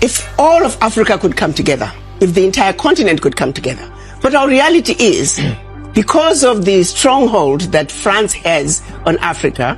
if all of Africa could come together, if the entire continent could come together. But our reality is, because of the stronghold that France has on Africa,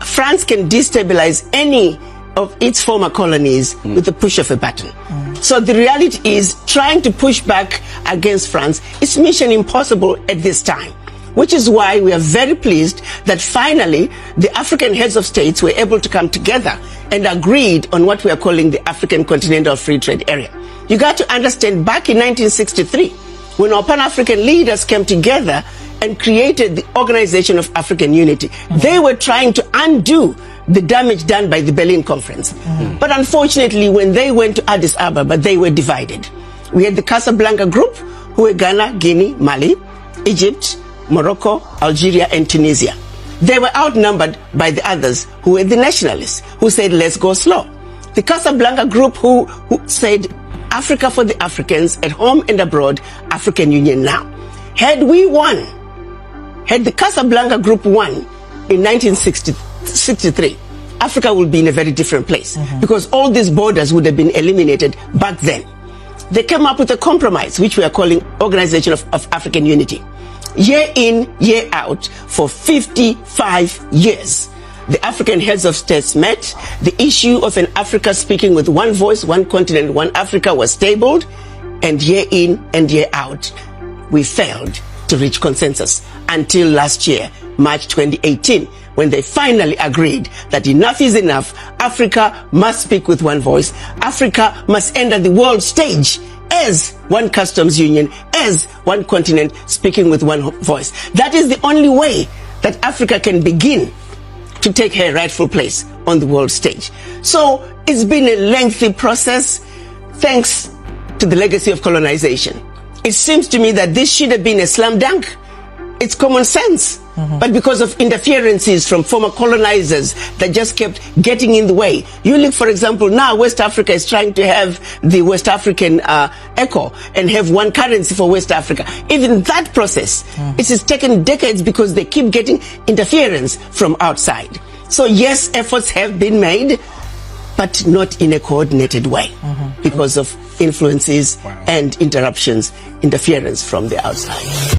France can destabilize any of its former colonies with the push of a button. So the reality is, trying to push back against France is mission impossible at this time, which is why we are very pleased that finally the African heads of states were able to come together and agreed on what we are calling the African Continental Free Trade Area. You got to understand, back in 1963, when our Pan-African leaders came together and created the Organization of African Unity, they were trying to undo the damage done by the Berlin Conference. But unfortunately, when they went to Addis Ababa, they were divided. We had the Casablanca Group, who were Ghana, Guinea, Mali, Egypt, Morocco, Algeria, and Tunisia. They were outnumbered by the others, who were the nationalists, who said, let's go slow. The Casablanca Group, who said, Africa for the Africans, at home and abroad, African Union now. Had we won, had the Casablanca Group won in 1963, Africa would be in a very different place, because all these borders would have been eliminated back then. They came up with a compromise, which we are calling Organization of African Unity. Year in, year out, for 55 years. The African heads of states met. The issue of an Africa speaking with one voice, one continent, one Africa was tabled. And year in and year out, we failed to reach consensus until last year, March 2018, when they finally agreed that enough is enough. Africa must speak with one voice. Africa must enter the world stage as one customs union, as one continent, speaking with one voice. That is the only way that Africa can begin to take her rightful place on the world stage. So it's been a lengthy process, thanks to the legacy of colonization. It seems to me that this should have been a slam dunk. It's common sense. But because of interferences from former colonizers that just kept getting in the way. You look, for example, now West Africa is trying to have the West African ECO and have one currency for West Africa. Even that process, it has taken decades because they keep getting interference from outside. So yes, efforts have been made, but not in a coordinated way because of influences and interruptions, interference from the outside.